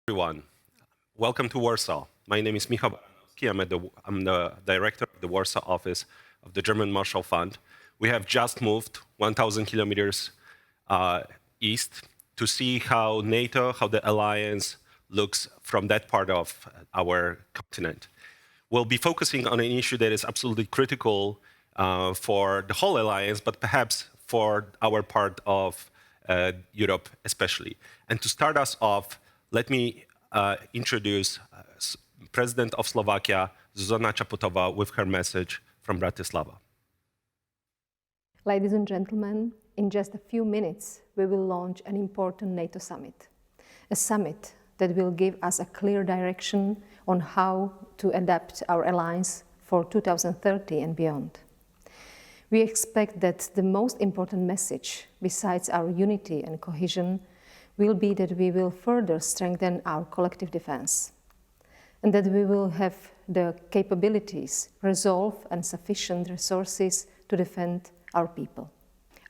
Everyone, welcome to Warsaw. My name is Michał Baranowski. I'm the director of the Warsaw office of the German Marshall Fund. We have just moved 1,000 kilometers east to see how NATO, how the alliance looks from that part of our continent. We'll be focusing on an issue that is absolutely critical for the whole alliance, but perhaps for our part of Europe especially. And to start us off, let me introduce President of Slovakia, Zuzana Čaputová, with her message from Bratislava. Ladies and gentlemen, in just a few minutes, we will launch an important NATO summit. A summit that will give us a clear direction on how to adapt our alliance for 2030 and beyond. We expect that the most important message, besides our unity and cohesion, will be that we will further strengthen our collective defense, and that we will have the capabilities, resolve, and sufficient resources to defend our people.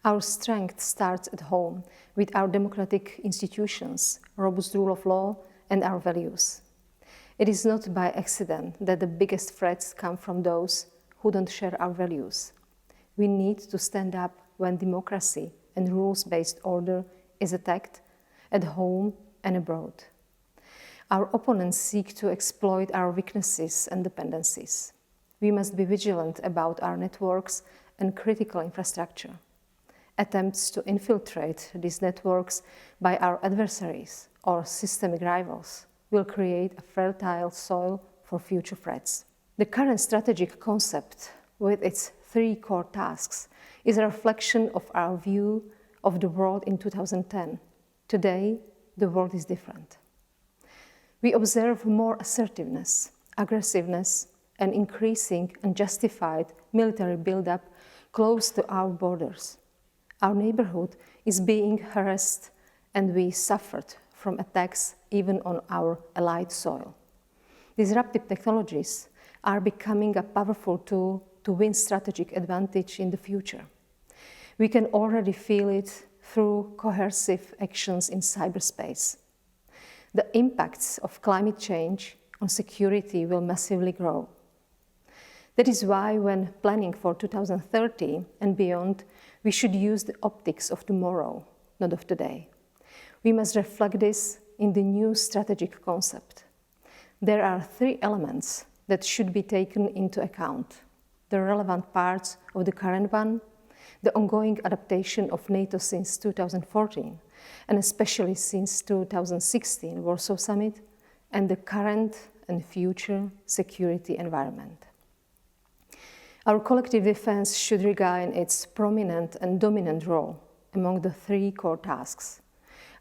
Our strength starts at home with our democratic institutions, robust rule of law, and our values. It is not by accident that the biggest threats come from those who don't share our values. We need to stand up when democracy and rules-based order is attacked at home and abroad. Our opponents seek to exploit our weaknesses and dependencies. We must be vigilant about our networks and critical infrastructure. Attempts to infiltrate these networks by our adversaries or systemic rivals will create a fertile soil for future threats. The current strategic concept, with its three core tasks, is a reflection of our view of the world in 2010. Today, the world is different. We observe more assertiveness, aggressiveness, and increasing unjustified military buildup close to our borders. Our neighborhood is being harassed, and we suffered from attacks even on our allied soil. Disruptive technologies are becoming a powerful tool to win strategic advantage in the future. We can already feel it through coercive actions in cyberspace. The impacts of climate change on security will massively grow. That is why, when planning for 2030 and beyond, we should use the optics of tomorrow, not of today. We must reflect this in the new strategic concept. There are three elements that should be taken into account: the relevant parts of the current one, the ongoing adaptation of NATO since 2014, and especially since 2016 Warsaw Summit, and the current and future security environment. Our collective defense should regain its prominent and dominant role among the three core tasks.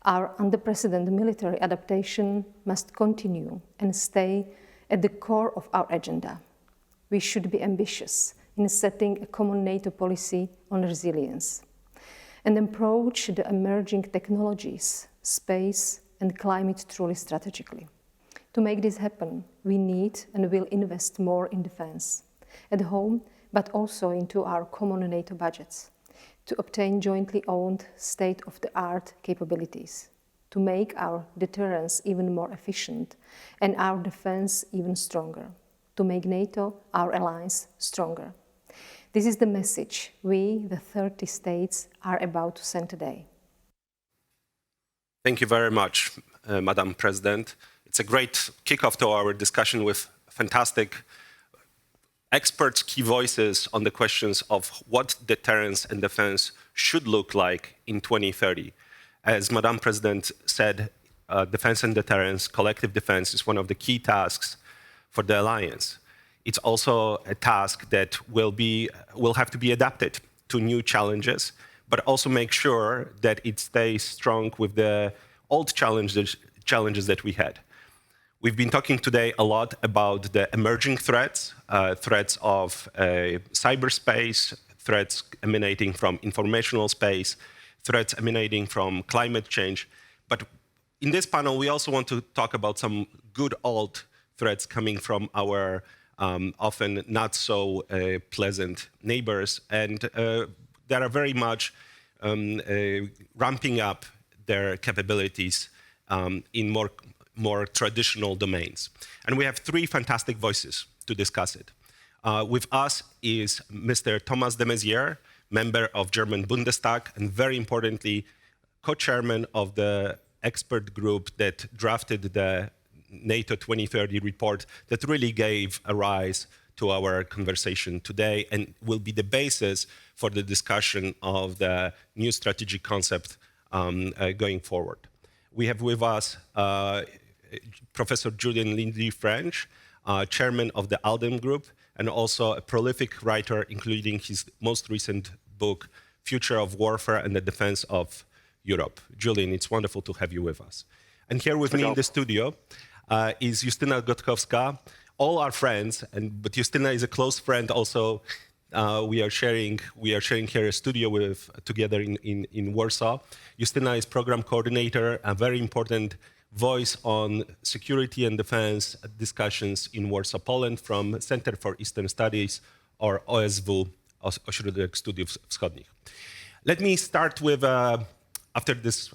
Our unprecedented military adaptation must continue and stay at the core of our agenda. We should be ambitious in setting a common NATO policy on resilience and approach the emerging technologies, space, and climate truly strategically. To make this happen, we need and will invest more in defense, at home, but also into our common NATO budgets, to obtain jointly owned state-of-the-art capabilities, to make our deterrence even more efficient and our defense even stronger, to make NATO, our alliance, stronger. This is the message we, the 30 states, are about to send today. Thank you very much, Madam President. It's a great kickoff to our discussion with fantastic experts, key voices on the questions of what deterrence and defense should look like in 2030. As Madam President said, defense and deterrence, collective defense, is one of the key tasks for the alliance. It's also a task that will have to be adapted to new challenges, but also make sure that it stays strong with the old challenges that we had. We've been talking today a lot about the emerging threats, threats of cyberspace, threats emanating from informational space, threats emanating from climate change. But in this panel, we also want to talk about some good old threats coming from our often not so pleasant neighbors, and that are very much ramping up their capabilities in more traditional domains. And we have three fantastic voices to discuss it. With us is Mr. Thomas de Maizière, member of German Bundestag, and very importantly, co-chairman of the expert group that drafted the NATO 2030 report that really gave a rise to our conversation today and will be the basis for the discussion of the new strategic concept going forward. We have with us Professor Julian Lindsay-French, chairman of the ALDEM group, and also a prolific writer, including his most recent book, Future of Warfare and the Defense of Europe. Julian, it's wonderful to have you with us. And here with me in the studio is Justyna Gotkowska. All our friends, but Justyna is a close friend also. We are sharing here a studio together in Warsaw. Justyna is program coordinator, a very important voice on security and defense discussions in Warsaw, Poland, from Center for Eastern Studies, or OSW, Ośrodek Studiów Wschodnich. Let me start with, after this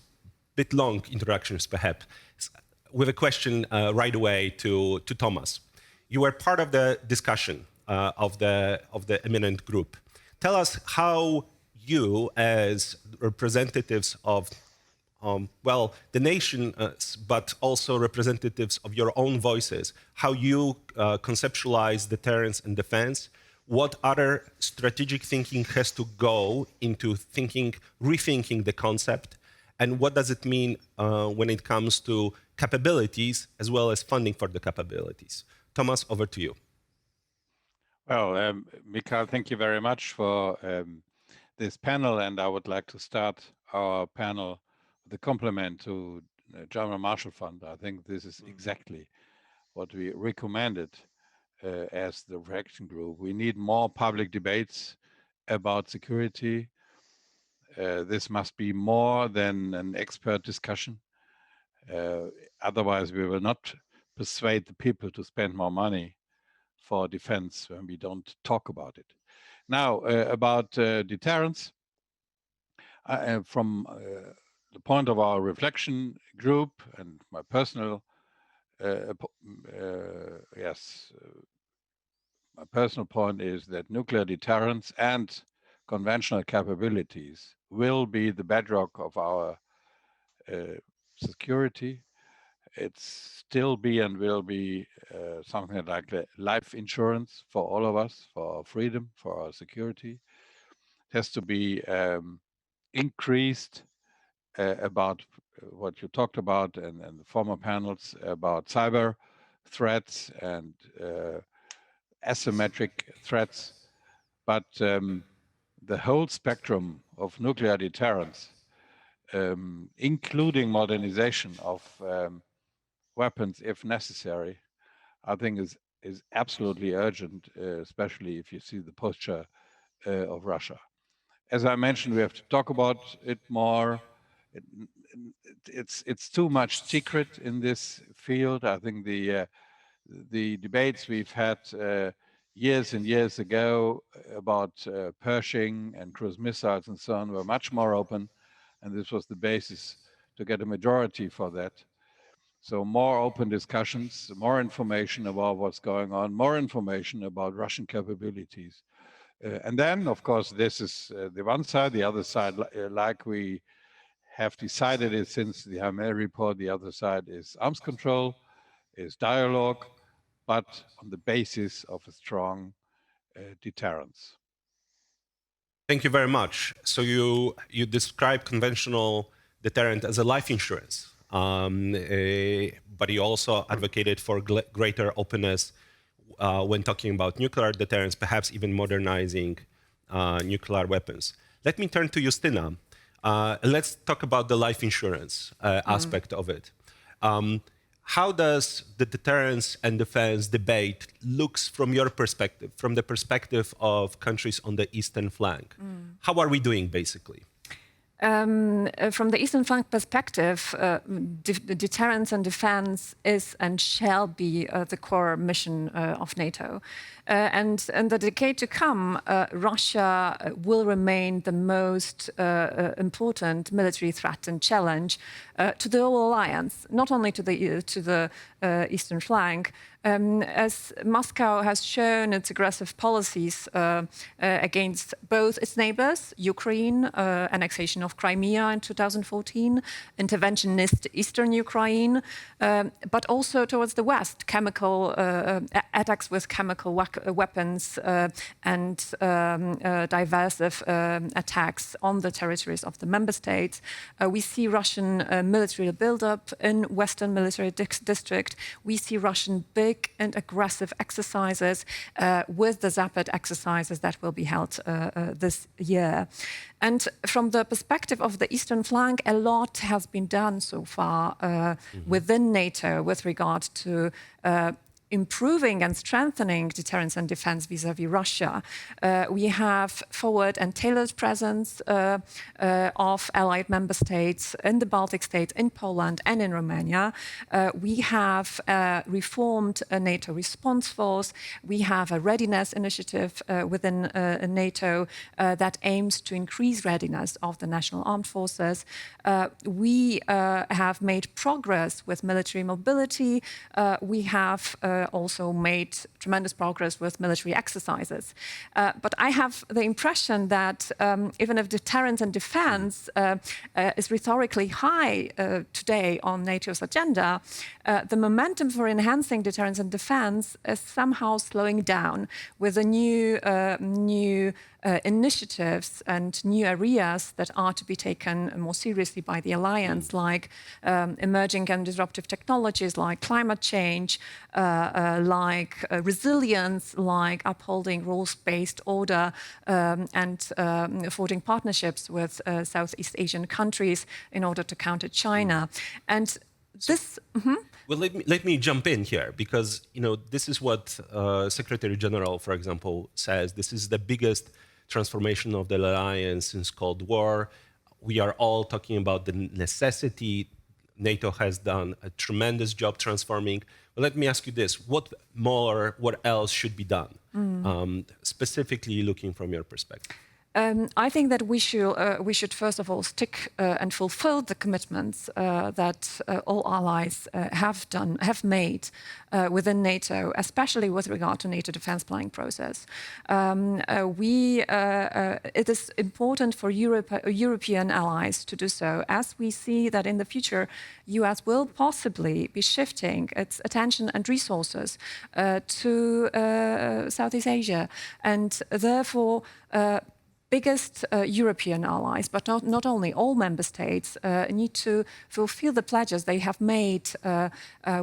bit long introductions perhaps, with a question right away to Thomas. You were part of the discussion of the eminent group. Tell us how you, as representatives of the nation, but also representatives of your own voices, how you conceptualize deterrence and defense, what other strategic thinking has to go into rethinking the concept, and what does it mean when it comes to capabilities as well as funding for the capabilities? Thomas, over to you. Well, Mikhail, thank you very much for this panel, and I would like to start our panel with a compliment to the German Marshall Fund. I think this is exactly what we recommended as the reaction group. We need more public debates about security. This must be more than an expert discussion. Otherwise, we will not persuade the people to spend more money for defense when we don't talk about it. Now, about deterrence, from the point of our reflection group and my personal, my personal point is that nuclear deterrence and conventional capabilities will be the bedrock of our security. It's still be and will be something like life insurance for all of us, for our freedom, for our security. It has to be increased about what you talked about and the former panels about cyber threats and asymmetric threats. But the whole spectrum of nuclear deterrence, including modernization of weapons if necessary, I think is absolutely urgent, especially if you see the posture of Russia. As I mentioned, we have to talk about it more. It's too much secret in this field. I think the debates we've had years and years ago about Pershing and cruise missiles and so on were much more open, and this was the basis to get a majority for that. So more open discussions, more information about what's going on, more information about Russian capabilities. And then, of course, this is the one side. The other side, like we have decided it since the Hamel report, the other side is arms control, is dialogue, but on the basis of a strong deterrence. Thank you very much. So you describe conventional deterrent as a life insurance. But he also advocated for greater openness when talking about nuclear deterrence, perhaps even modernizing nuclear weapons. Let me turn to Justyna. Let's talk about the life insurance aspect of it. How does the deterrence and defense debate looks from your perspective, from the perspective of countries on the eastern flank? How are we doing, basically? From the Eastern Flank perspective, deterrence and defense is and shall be the core mission of NATO. And in the decade to come, Russia will remain the most important military threat and challenge to the whole alliance, not only to the Eastern Flank. As Moscow has shown its aggressive policies against both its neighbors, Ukraine, annexation of Crimea in 2014, interventionist Eastern Ukraine, but also towards the West, chemical attacks with chemical weapons and divisive attacks on the territories of the member states. We see Russian military buildup in Western military district. We see Russian big and aggressive exercises with the Zapad exercises that will be held this year. And from the perspective of the Eastern Flank, a lot has been done so far within NATO with regard to improving and strengthening deterrence and defense vis-à-vis Russia. We have forward and tailored presence of allied member states in the Baltic states, in Poland and in Romania. We have reformed a NATO response force. We have a readiness initiative within NATO that aims to increase readiness of the national armed forces. We have made progress with military mobility. We have also made tremendous progress with military exercises. But I have the impression that even if deterrence and defense is rhetorically high today on NATO's agenda, the momentum for enhancing deterrence and defense is somehow slowing down with the new initiatives and new areas that are to be taken more seriously by the alliance, like emerging and disruptive technologies, like climate change, like resilience, like upholding rules-based order and forging partnerships with Southeast Asian countries in order to counter China. And this... Well, let me jump in here, because this is what Secretary General, for example, says. This is the biggest transformation of the alliance since Cold War. We are all talking about the necessity. NATO has done a tremendous job transforming. But let me ask you this: what else should be done, specifically looking from your perspective? I think that we should first of all stick and fulfill the commitments that all allies have made within NATO, especially with regard to NATO defense planning process. It is important for European allies to do so, as we see that in the future, US will possibly be shifting its attention and resources to Southeast Asia, and therefore biggest European allies, but not only all member states, need to fulfill the pledges they have made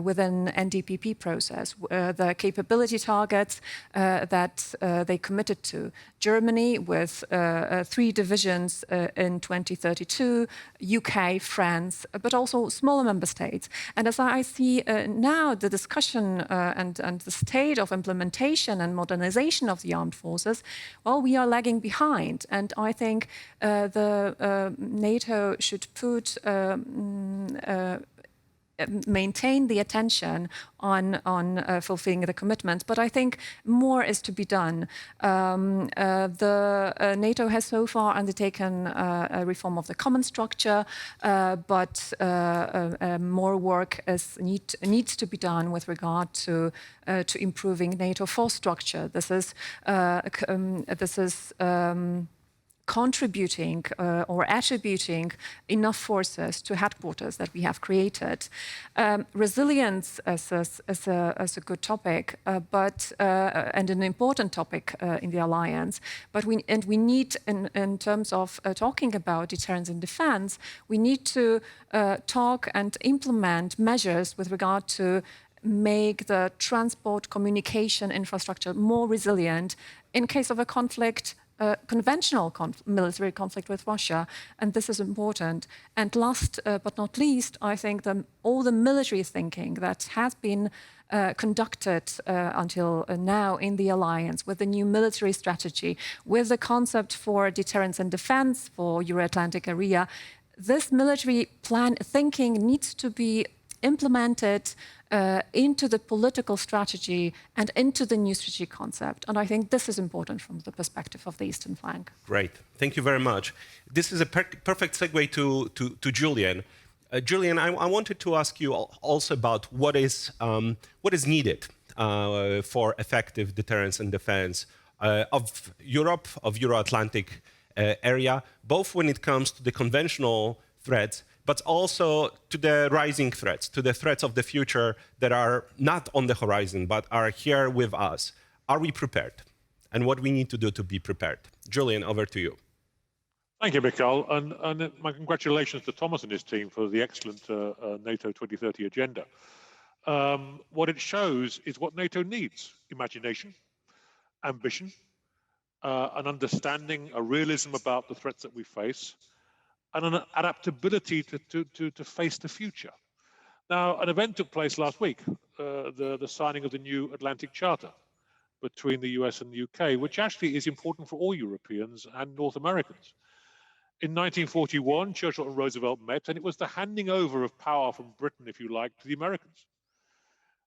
within NDPP process, the capability targets that they committed to. Germany with 3 divisions in 2032, UK, France, but also smaller member states. And as I see now the discussion and the state of implementation and modernization of the armed forces, well, we are lagging behind. And I think NATO should maintain the attention on fulfilling the commitments. But I think more is to be done. NATO has so far undertaken a reform of the common structure, but more work needs to be done with regard to improving NATO force structure. This is contributing or attributing enough forces to headquarters that we have created. Resilience as a good topic, but and an important topic in the alliance. But we need, in terms of talking about deterrence and defense, we need to talk and implement measures with regard to make the transport communication infrastructure more resilient in case of a conflict conventional military conflict with Russia, and this is important. And last but not least, I think all the military thinking that has been conducted until now in the alliance, with the new military strategy, with the concept for deterrence and defense for Euro-Atlantic area, this military plan thinking needs to be implemented into the political strategy and into the new strategic concept. And I think this is important from the perspective of the Eastern flank. Great. Thank you very much. This is a perfect segue to Julian. Julian, I wanted to ask you also about what is needed for effective deterrence and defense of Europe, of Euro-Atlantic area, both when it comes to the conventional threats, but also to the rising threats, to the threats of the future that are not on the horizon, but are here with us. Are we prepared? And what we need to do to be prepared? Julian, over to you. Thank you, Mikhail, and my congratulations to Thomas and his team for the excellent NATO 2030 agenda. What it shows is what NATO needs: imagination, ambition, an understanding, a realism about the threats that we face, and an adaptability to face the future. Now, an event took place last week, the signing of the new Atlantic Charter between the US and the UK, which actually is important for all Europeans and North Americans. In 1941, Churchill and Roosevelt met, and it was the handing over of power from Britain, if you like, to the Americans.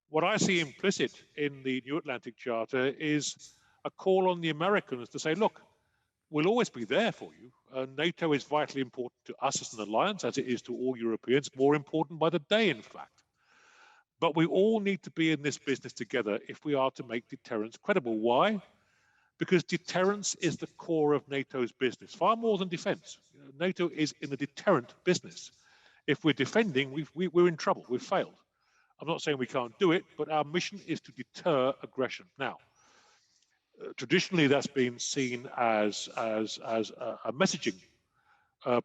What I see implicit in the New Atlantic Charter is a call on the Americans to say, look, we'll always be there for you. NATO is vitally important to us as an alliance, as it is to all Europeans, more important by the day, in fact. But we all need to be in this business together if we are to make deterrence credible. Why? Because deterrence is the core of NATO's business, far more than defense. NATO is in the deterrent business. If we're defending, we're in trouble, we've failed. I'm not saying we can't do it, but our mission is to deter aggression. Now, traditionally, that's been seen as a messaging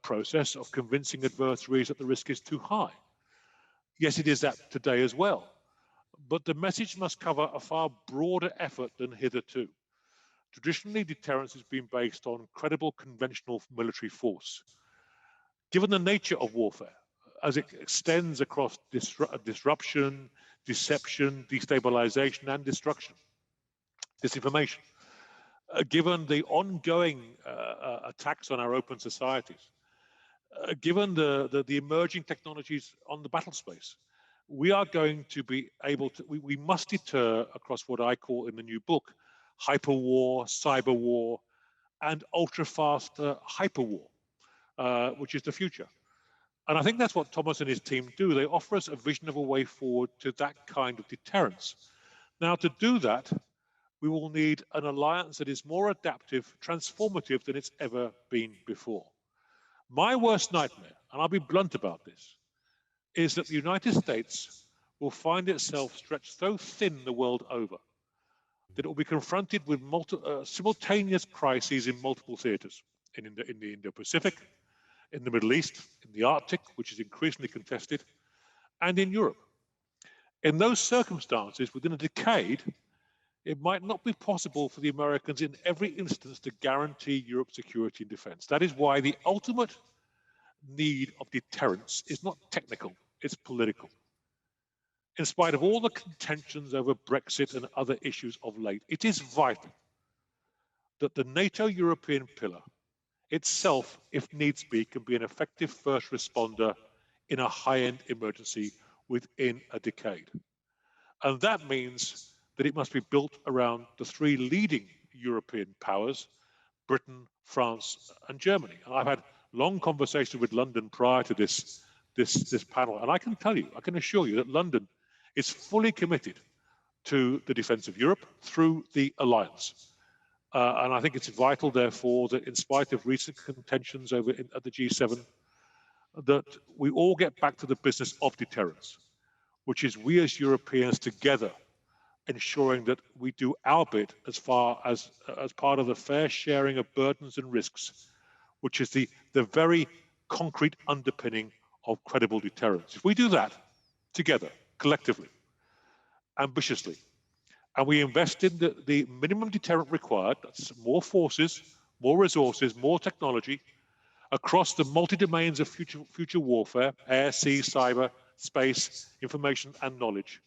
process of convincing adversaries that the risk is too high. Yes, it is that today as well. But the message must cover a far broader effort than hitherto. Traditionally, deterrence has been based on credible conventional military force. Given the nature of warfare, as it extends across disruption, deception, destabilization, and destruction, disinformation, given the ongoing attacks on our open societies, given the emerging technologies on the battle space, we are going to be able to, we must deter across what I call in the new book, hyperwar, cyber war, and ultra-fast hyperwar, which is the future. And I think that's what Thomas and his team do. They offer us a vision of a way forward to that kind of deterrence. Now, to do that, we will need an alliance that is more adaptive, transformative than it's ever been before. My worst nightmare, and I'll be blunt about this, is that the United States will find itself stretched so thin the world over that it will be confronted with simultaneous crises in multiple theaters, in the Indo-Pacific, in the Middle East, in the Arctic, which is increasingly contested, and in Europe. In those circumstances, within a decade, it might not be possible for the Americans in every instance to guarantee Europe's security and defense. That is why the ultimate need of deterrence is not technical, it's political. In spite of all the contentions over Brexit and other issues of late, it is vital that the NATO European pillar itself, if needs be, can be an effective first responder in a high-end emergency within a decade. And that means that it must be built around the three leading European powers, Britain, France, and Germany. And I've had long conversations with London prior to this panel, and I can tell you, I can assure you that London is fully committed to the defense of Europe through the alliance. And I think it's vital, therefore, that in spite of recent contentions at the G7, that we all get back to the business of deterrence, which is we as Europeans together ensuring that we do our bit as far as part of the fair sharing of burdens and risks, which is the very concrete underpinning of credible deterrence. If we do that together, collectively, ambitiously, and we invest in the minimum deterrent required, that's more forces, more resources, more technology across the multi-domains of future warfare, air, sea, cyber, space, information, and knowledge.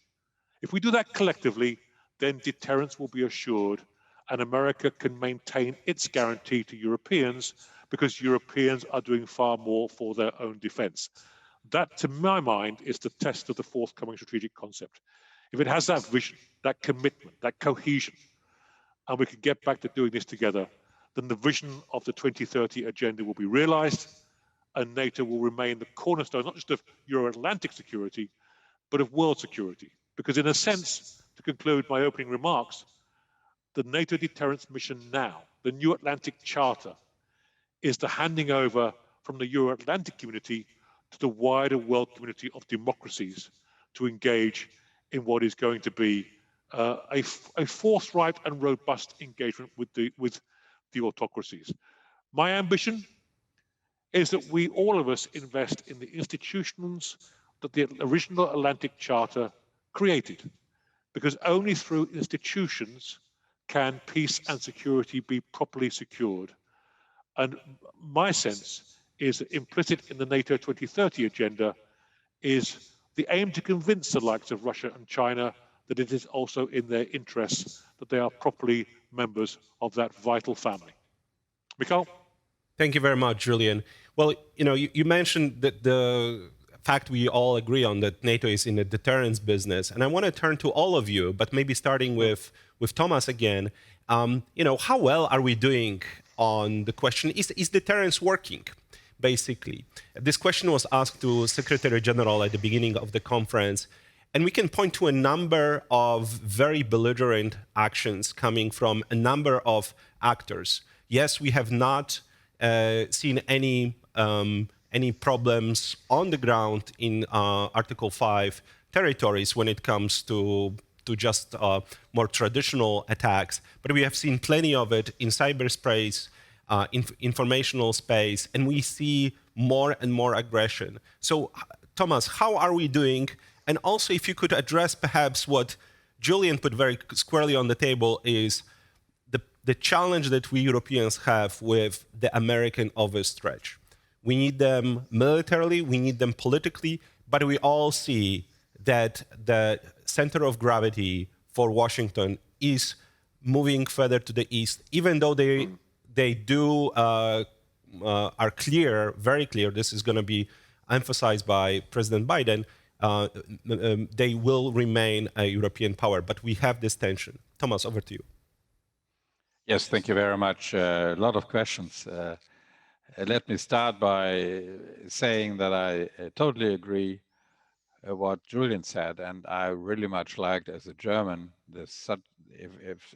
If we do that collectively, then deterrence will be assured and America can maintain its guarantee to Europeans because Europeans are doing far more for their own defense. That, to my mind, is the test of the forthcoming strategic concept. If it has that vision, that commitment, that cohesion, and we can get back to doing this together, then the vision of the 2030 agenda will be realized and NATO will remain the cornerstone, not just of Euro-Atlantic security, but of world security. Because in a sense, to conclude my opening remarks, the NATO deterrence mission now, the new Atlantic Charter, is the handing over from the Euro-Atlantic community to the wider world community of democracies to engage in what is going to be a forthright and robust engagement with the autocracies. My ambition is that we, all of us, invest in the institutions that the original Atlantic Charter created, because only through institutions can peace and security be properly secured. And my sense is that implicit in the NATO 2030 agenda is the aim to convince the likes of Russia and China that it is also in their interests that they are properly members of that vital family. Mikhail? Thank you very much, Julian. Well, you mentioned that the fact we all agree on that NATO is in the deterrence business, and I want to turn to all of you, but maybe starting with Thomas again. How well are we doing on the question, is deterrence working, basically? This question was asked to Secretary General at the beginning of the conference, and we can point to a number of very belligerent actions coming from a number of actors. Yes, we have not seen any problems on the ground in Article 5 territories when it comes to just more traditional attacks, but we have seen plenty of it in cyberspace, informational space, and we see more and more aggression. So, Thomas, how are we doing? And also, if you could address perhaps what Julian put very squarely on the table is the challenge that we Europeans have with the American overstretch. We need them militarily, we need them politically, but we all see that the center of gravity for Washington is moving further to the east, even though they do are clear, very clear, this is going to be emphasized by President Biden, they will remain a European power, but we have this tension. Thomas, over to you. Yes, thank you very much. A lot of questions. Let me start by saying that I totally agree what Julian said, and I really much liked as a German, if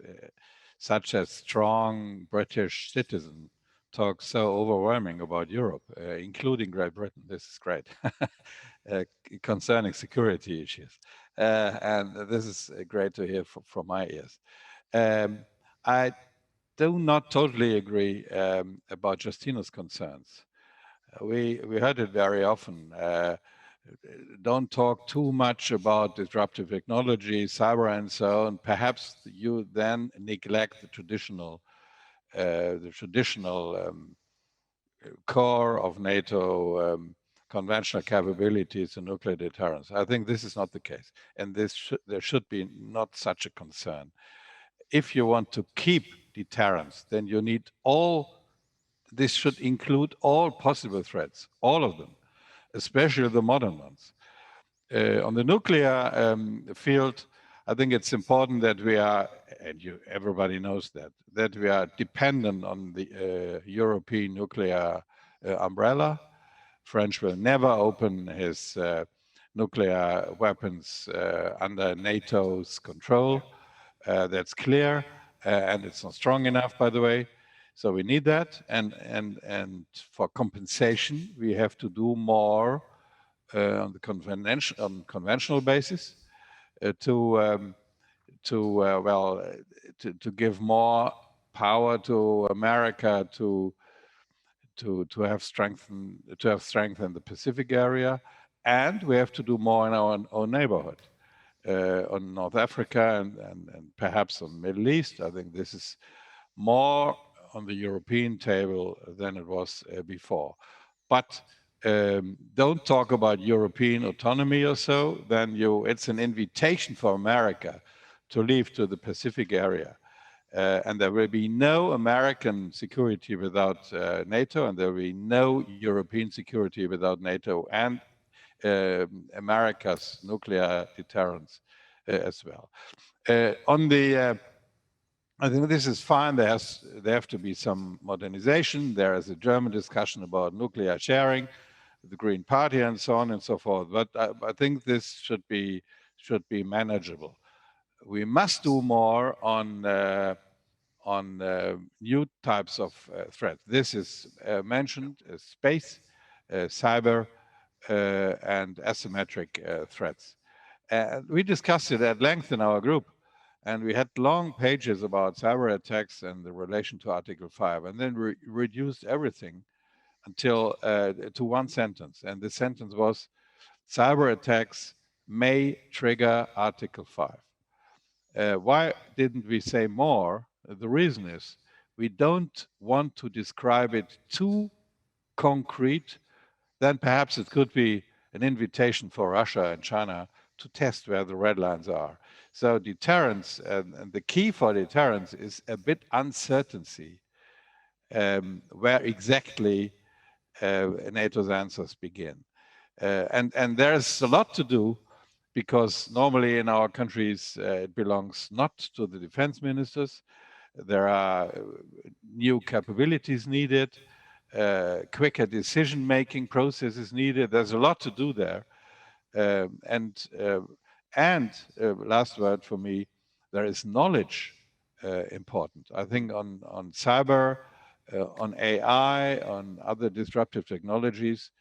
such a strong British citizen talks so overwhelming about Europe, including Great Britain. This is great, concerning security issues. And this is great to hear from my ears. I do not totally agree about Justina's concerns. We heard it very often. Don't talk too much about disruptive technology, cyber and so on. Perhaps you then neglect the traditional core of NATO conventional capabilities and nuclear deterrence. I think this is not the case, and there should be not such a concern. If you want to keep deterrence, then you need this should include all possible threats, all of them, especially the modern ones. On the nuclear field, I think it's important that we are, and everybody knows that we are dependent on the European nuclear umbrella. French will never open his nuclear weapons under NATO's control. That's clear, and it's not strong enough, by the way. So we need that, and for compensation, we have to do more on the conventional basis to give more power to America to have strength in the Pacific area, and we have to do more in our own neighborhood, on North Africa and perhaps on the Middle East. I think this is more on the European table than it was before. But don't talk about European autonomy or so, then it's an invitation for America to leave to the Pacific area. And there will be no American security without NATO, and there will be no European security without NATO and America's nuclear deterrence as well. I think this is fine. There have to be some modernization. There is a German discussion about nuclear sharing, the Green Party, and so on and so forth. But I think this should be manageable. We must do more on new types of threats. This is mentioned: space, cyber, and asymmetric threats. We discussed it at length in our group. And we had long pages about cyber attacks and the relation to Article 5, and then we reduced everything until to one sentence. And the sentence was, cyber attacks may trigger Article 5. Why didn't we say more? The reason is we don't want to describe it too concrete. Then perhaps it could be an invitation for Russia and China to test where the red lines are. So deterrence, and the key for deterrence is a bit uncertainty, where exactly NATO's answers begin. And there's a lot to do, because normally in our countries, it belongs not to the defense ministers. There are new capabilities needed, quicker decision-making processes needed. There's a lot to do there. And last word for me, there is knowledge important. I think on cyber, on AI, on other disruptive technologies,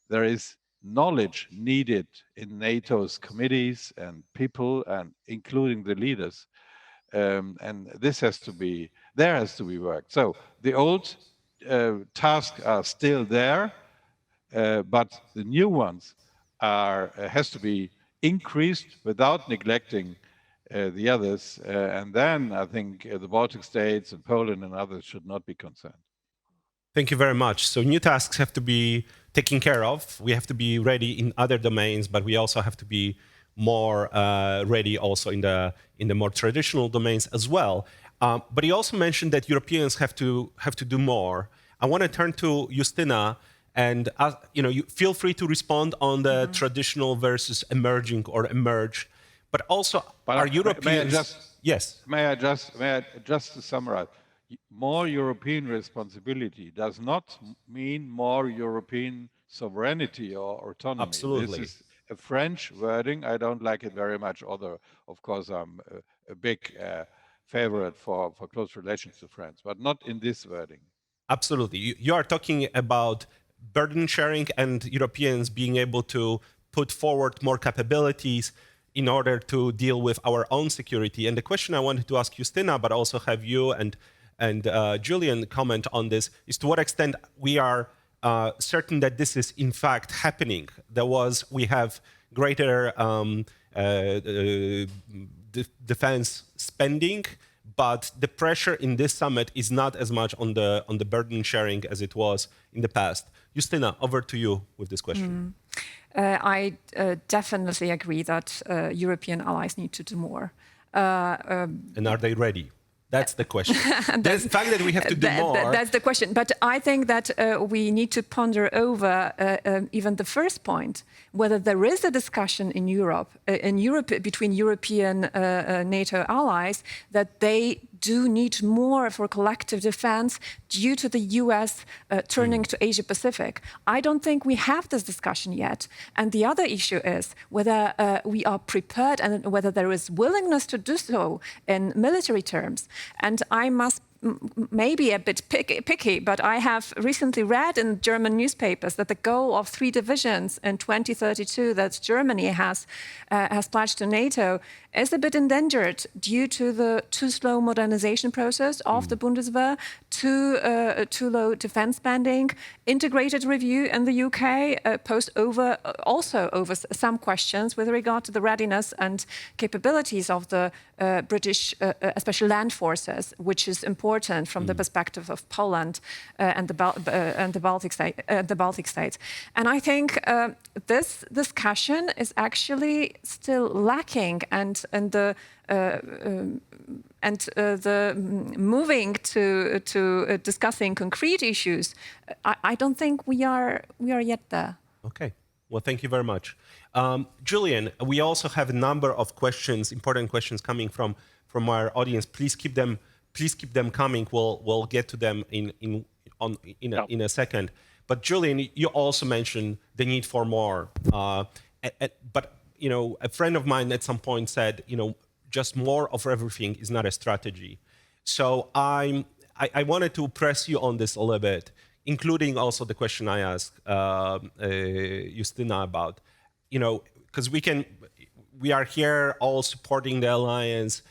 there is knowledge needed in NATO's committees and people, and including the leaders. And there has to be worked. So the old tasks are still there, but the new ones has to be increased without neglecting the others. And then I think the Baltic states and Poland and others should not be concerned. Thank you very much. So new tasks have to be taken care of. We have to be ready in other domains, but we also have to be more ready also in the more traditional domains as well. But he also mentioned that Europeans have to do more. I want to turn to Justyna, and you feel free to respond on the traditional versus emerging or emerged, but also are Europeans? May I just to summarize? More European responsibility does not mean more European sovereignty or autonomy. Absolutely. This is a French wording. I don't like it very much, although, of course, I'm a big favorite for close relations to France, but not in this wording. Absolutely. You are talking about burden sharing and Europeans being able to put forward more capabilities in order to deal with our own security. And the question I wanted to ask Justyna, but also have you and Julian comment on this, is to what extent we are certain that this is in fact happening. We have greater defense spending, but the pressure in this summit is not as much on the burden sharing as it was in the past. Justyna, over to you with this question. I definitely agree that European allies need to do more. And are they ready? That's the question. The fact that we have to do more. That's the question. But I think that we need to ponder over even the first point, whether there is a discussion in Europe between European NATO allies that they do need more for collective defense due to the US turning to Asia Pacific. I don't think we have this discussion yet. And the other issue is whether we are prepared and whether there is willingness to do so in military terms. And I must maybe a bit picky, but I have recently read in German newspapers that the goal of 3 divisions in 2032 that Germany has pledged to NATO is a bit endangered due to the too slow modernization process of the Bundeswehr, too low defense spending, integrated review in the UK posed over some questions with regard to the readiness and capabilities of the British, especially land forces, which is important important from the perspective of Poland and the Baltic states. And I think this discussion is actually still lacking, and the moving to discussing concrete issues, I don't think we are yet there. Okay. Well, thank you very much. Julian, we also have a number of questions, important questions coming from our audience. Please keep them coming. We'll get to them in a second. But Julian, you also mentioned the need for more. But a friend of mine at some point said, just more of everything is not a strategy. So I wanted to press you on this a little bit, including also the question I asked Justina about, because we are here all supporting the alliance,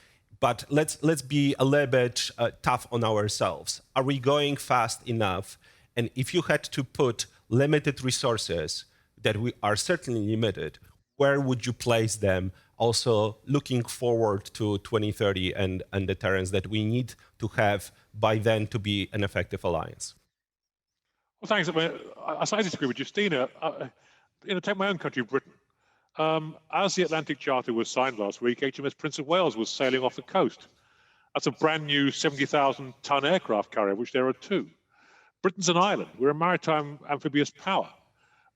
but let's be a little bit tough on ourselves. Are we going fast enough? And if you had to put limited resources, that we are certainly limited, where would you place them? Also looking forward to 2030 and deterrence that we need to have by then to be an effective alliance. Well, thanks. I disagree with Justina. Take my own country, Britain. As the Atlantic Charter was signed last week, HMS Prince of Wales was sailing off the coast. That's a brand new 70,000-ton aircraft carrier, which there are two. Britain's an island. We're a maritime amphibious power.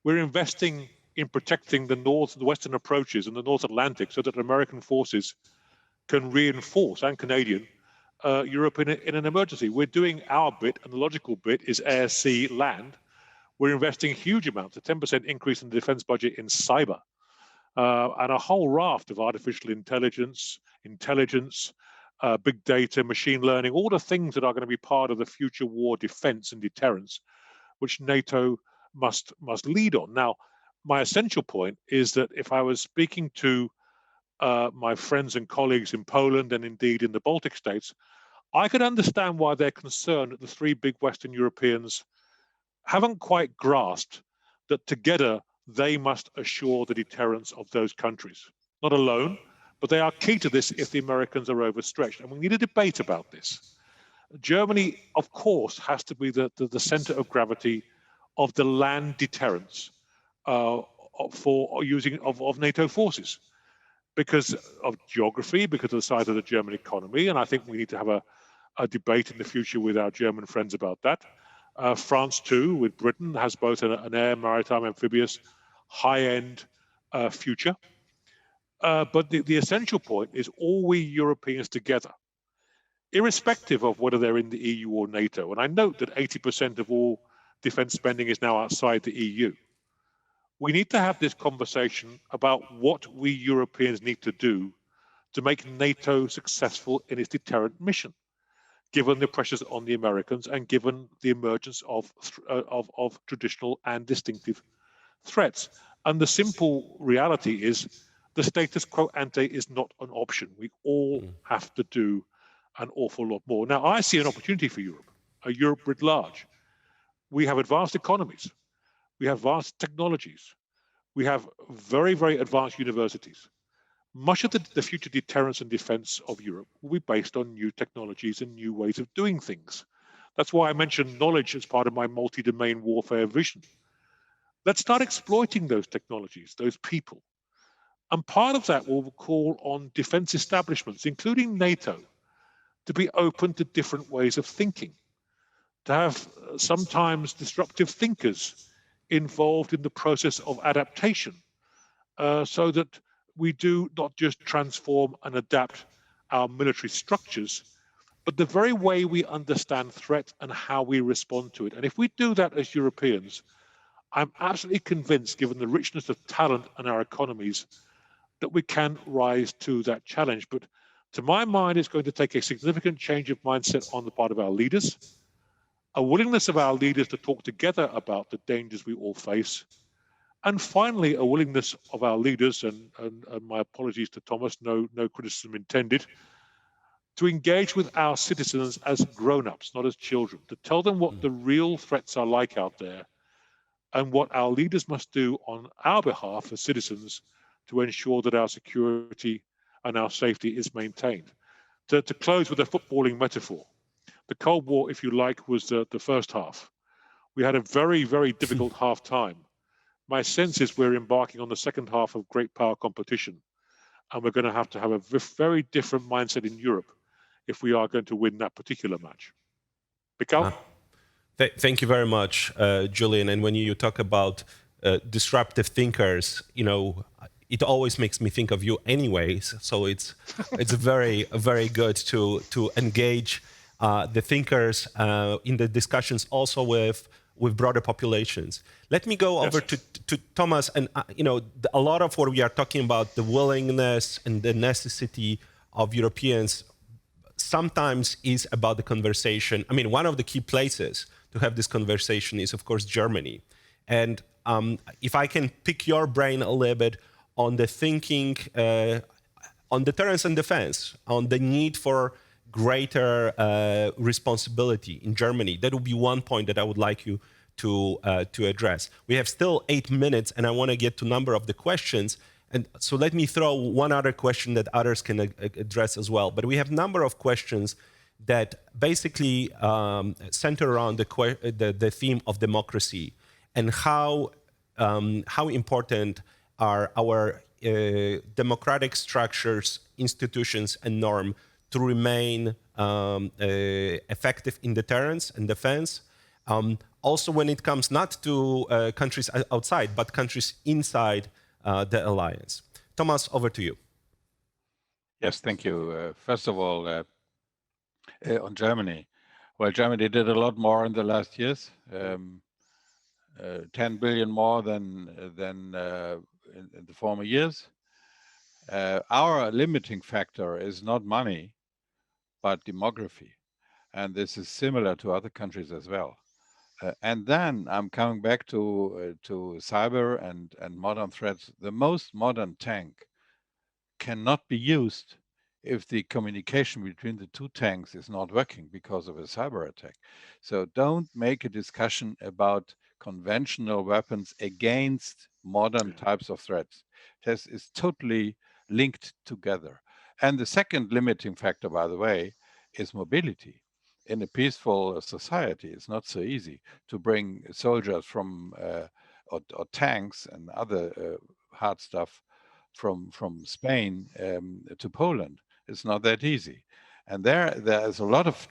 We're investing in protecting the western approaches and the North Atlantic so that American forces can reinforce, and Canadian, Europe in an emergency. We're doing our bit, and the logical bit is air, sea, land. We're investing huge amounts, a 10% increase in the defense budget in cyber, and a whole raft of artificial intelligence, big data, machine learning, all the things that are going to be part of the future war defense and deterrence, which NATO must lead on. Now, my essential point is that if I was speaking to my friends and colleagues in Poland and indeed in the Baltic states, I could understand why they're concerned that the three big Western Europeans haven't quite grasped that together they must assure the deterrence of those countries. Not alone, but they are key to this if the Americans are overstretched. And we need a debate about this. Germany, of course, has to be the center of gravity of the land deterrence for using of NATO forces, because of geography, because of the size of the German economy. And I think we need to have a debate in the future with our German friends about that. France, too, with Britain, has both an air, maritime, amphibious, high-end future. But the essential point is all we Europeans together, irrespective of whether they're in the EU or NATO. And I note that 80% of all defense spending is now outside the EU. We need to have this conversation about what we Europeans need to do to make NATO successful in its deterrent mission, given the pressures on the Americans and given the emergence of traditional and distinctive threats. And the simple reality is the status quo ante is not an option. We all have to do an awful lot more. Now, I see an opportunity for Europe, a Europe writ large. We have advanced economies. We have vast technologies. We have very, very advanced universities. Much of the future deterrence and defense of Europe will be based on new technologies and new ways of doing things. That's why I mentioned knowledge as part of my multi-domain warfare vision. Let's start exploiting those technologies, those people. And part of that will call on defense establishments, including NATO, to be open to different ways of thinking, to have sometimes disruptive thinkers involved in the process of adaptation, so that we do not just transform and adapt our military structures, but the very way we understand threat and how we respond to it. And if we do that as Europeans, I'm absolutely convinced, given the richness of talent in our economies, that we can rise to that challenge. But to my mind, it's going to take a significant change of mindset on the part of our leaders, a willingness of our leaders to talk together about the dangers we all face, and finally, a willingness of our leaders, and my apologies to Thomas, no criticism intended, to engage with our citizens as grown-ups, not as children, to tell them what the real threats are like out there and what our leaders must do on our behalf as citizens to ensure that our security and our safety is maintained. To close with a footballing metaphor, The Cold War, if you like, was the first half. We had a very, very difficult half time. My sense is we're embarking on the second half of great power competition, and we're going to have a very different mindset in Europe if we are going to win that particular match. Mikhail? Thank you very much, Julian. And when you talk about disruptive thinkers, it always makes me think of you anyways. So it's very good to engage the thinkers in the discussions also with broader populations. Let me go over to Thomas, and a lot of what we are talking about, the willingness and the necessity of Europeans, sometimes is about the conversation. I mean, one of the key places to have this conversation is, of course, Germany. And if I can pick your brain a little bit on the thinking on deterrence and defense, on the need for greater responsibility in Germany, that would be one point that I would like you to address. We have still 8 minutes, and I want to get to a number of the questions. And so let me throw one other question that others can address as well. But we have a number of questions that basically center around the theme of democracy and how important are our democratic structures, institutions, and norm to remain effective in deterrence and defense. Also, when it comes not to countries outside, but countries inside the alliance. Thomas, over to you. Yes, thank you. First of all, on Germany. Well, Germany did a lot more in the last years, 10 billion more than in the former years. Our limiting factor is not money, but demography. And this is similar to other countries as well. And then I'm coming back to cyber and modern threats. The most modern tank cannot be used if the communication between the two tanks is not working because of a cyber attack. So don't make a discussion about conventional weapons against modern types of threats. This is totally linked together. And the second limiting factor, by the way, is mobility. In a peaceful society, it's not so easy to bring soldiers from or tanks and other hard stuff from Spain to Poland. It's not that easy. And there's a lot of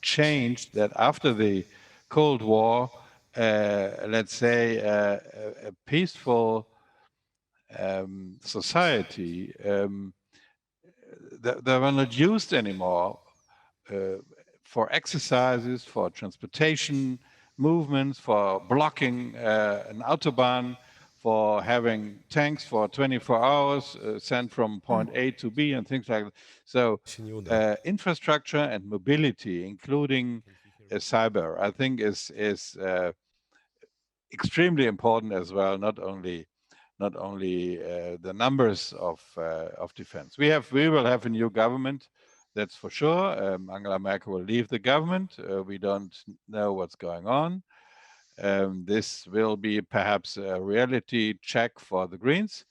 change that after the Cold War, let's say a peaceful society, they were not used anymore for exercises, for transportation movements, for blocking an autobahn, for having tanks for 24 hours sent from point A to B and things like that. So infrastructure and mobility, including cyber, I think is extremely important as well. Not only the numbers of defense. We will have a new government. That's for sure. Angela Merkel will leave the government. We don't know what's going on. This will be perhaps a reality check for the Greens.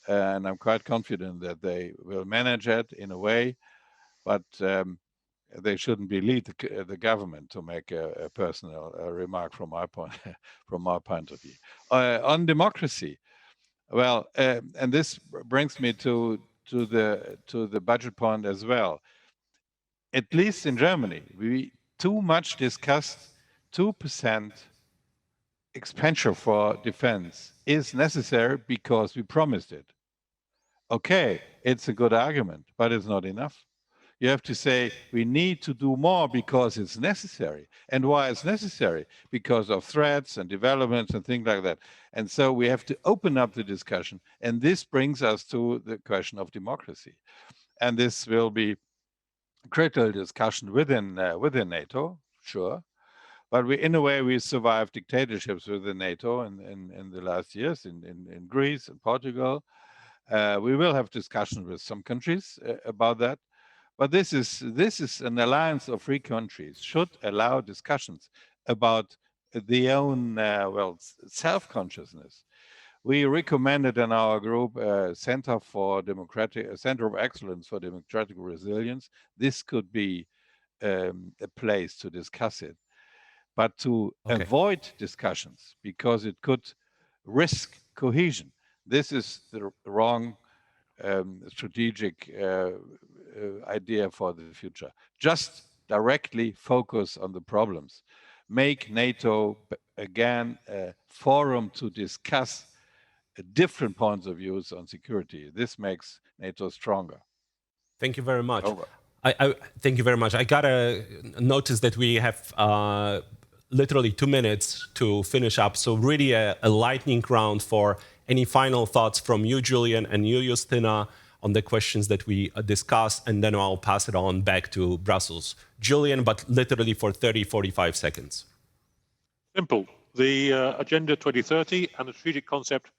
And I'm quite confident that they will manage it in a way, but they shouldn't be lead the government, to make a personal remark from my point of view. On democracy, well, and this brings me to the budget point as well. At least in Germany, we too much discussed 2% expenditure for defense is necessary because we promised it. Okay, it's a good argument, but it's not enough. You have to say we need to do more because it's necessary. And why it's necessary? Because of threats and developments and things like that. And so we have to open up the discussion. And this brings us to the question of democracy. And this will be critical discussion within NATO, sure. But in a way, we survived dictatorships within NATO in the last years, in Greece and Portugal. We will have discussions with some countries about that. But this is an alliance of free countries, should allow discussions about their own self-consciousness. We recommended in our group a Center of Excellence for Democratic Resilience. This could be a place to discuss it, but to Okay. avoid discussions because it could risk cohesion. This is the wrong strategic idea for the future. Just directly focus on the problems. Make NATO again a forum to discuss different points of views on security. This makes NATO stronger. Thank you very much. Over. I thank you very much. I gotta notice that we have literally 2 minutes to finish up. So really a lightning round for any final thoughts from you, Julian, and you, Justina, on the questions that we discussed, and then I'll pass it on back to Brussels. Julian, but literally for 30, 45 seconds. Simple. The Agenda 2030 and the strategic concept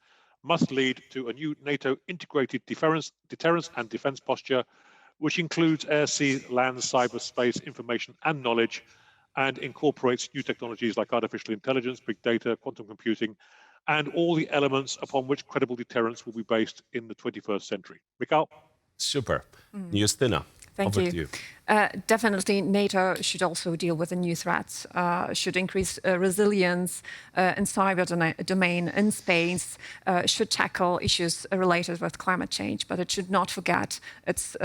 must lead to a new NATO integrated deterrence and defence posture, which includes air, sea, land, cyberspace, information and knowledge, and incorporates new technologies like artificial intelligence, big data, quantum computing, and all the elements upon which credible deterrence will be based in the 21st century. Mikhail? Super. Justina, Thank over you. to you. Definitely, NATO should also deal with the new threats, should increase resilience in cyber domain, in space, should tackle issues related with climate change, but it should not forget it's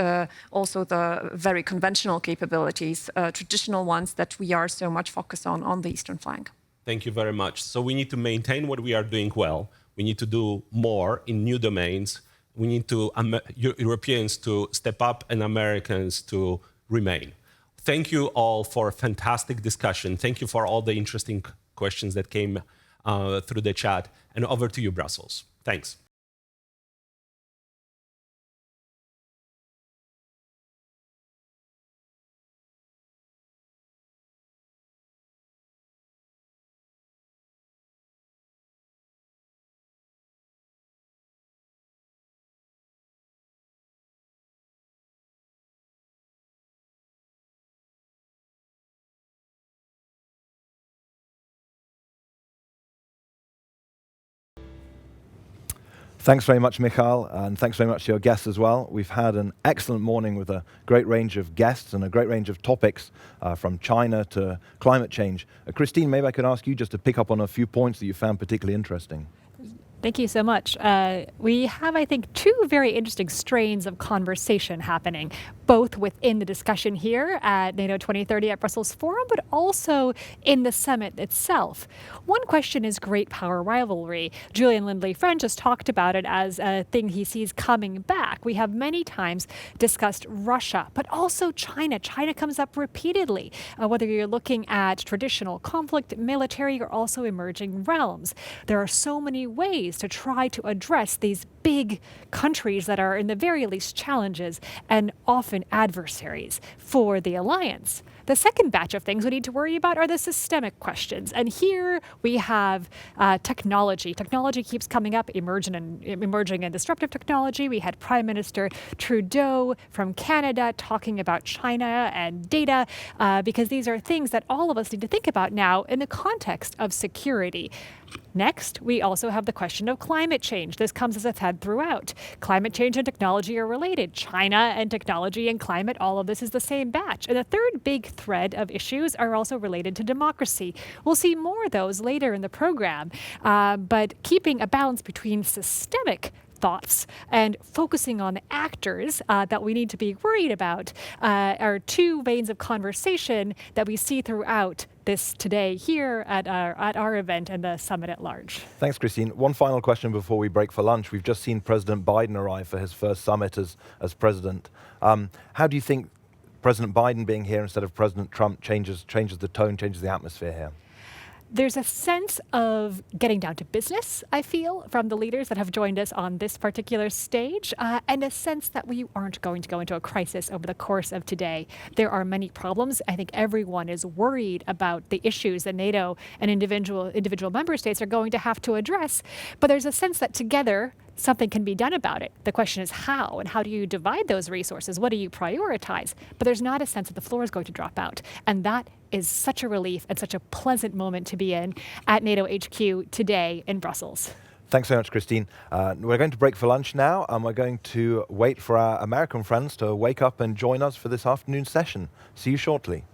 also the very conventional capabilities, traditional ones that we are so much focused on the eastern flank. Thank you very much. So we need to maintain what we are doing well. We need to do more in new domains. We need to Europeans to step up and Americans to remain. Thank you all for a fantastic discussion. Thank you for all the interesting questions that came through the chat. And over to you, Brussels. Thanks. Thanks very much, Mikhail, and thanks very much to your guests as well. We've had an excellent morning with a great range of guests and a great range of topics from China to climate change. Christine, maybe I could ask you just to pick up on a few points that you found particularly interesting. Thank you so much. We have, I think, two very interesting strains of conversation happening, both within the discussion here at NATO 2030 at Brussels Forum, but also in the summit itself. One question is great power rivalry. Julian Lindley-French has talked about it as a thing he sees coming back. We have many times discussed Russia, but also China. China comes up repeatedly, whether you're looking at traditional conflict, military, or also emerging realms. There are so many ways to try to address these big countries that are in the very least challenges and often adversaries for the alliance. The second batch of things we need to worry about are the systemic questions. And here we have technology. Technology keeps coming up, emerging and disruptive technology. We had Prime Minister Trudeau from Canada talking about China and data, because these are things that all of us need to think about now in the context of security. Next, we also have the question of climate change. This comes as a thread throughout. Climate change and technology are related. China and technology and climate, all of this is the same batch. And the third big thread of issues are also related to democracy. We'll see more of those later in the program, but keeping a balance between systemic thoughts and focusing on the actors that we need to be worried about are two veins of conversation that we see throughout this today here at our event and the summit at large. Thanks, Christine. One final question before we break for lunch. We've just seen President Biden arrive for his first summit as president. How do you think President Biden being here instead of President Trump changes the tone, changes the atmosphere here? There's a sense of getting down to business, I feel, from the leaders that have joined us on this particular stage, and a sense that we aren't going to go into a crisis over the course of today. There are many problems. I think everyone is worried about the issues that NATO and individual member states are going to have to address, but there's a sense that together something can be done about it. The question is how, and how do you divide those resources? What do you prioritize? But there's not a sense that the floor is going to drop out. And that is such a relief and such a pleasant moment to be in at NATO HQ today in Brussels. Thanks so much, Christine. We're going to break for lunch now, and we're going to wait for our American friends to wake up and join us for this afternoon's session. See you shortly.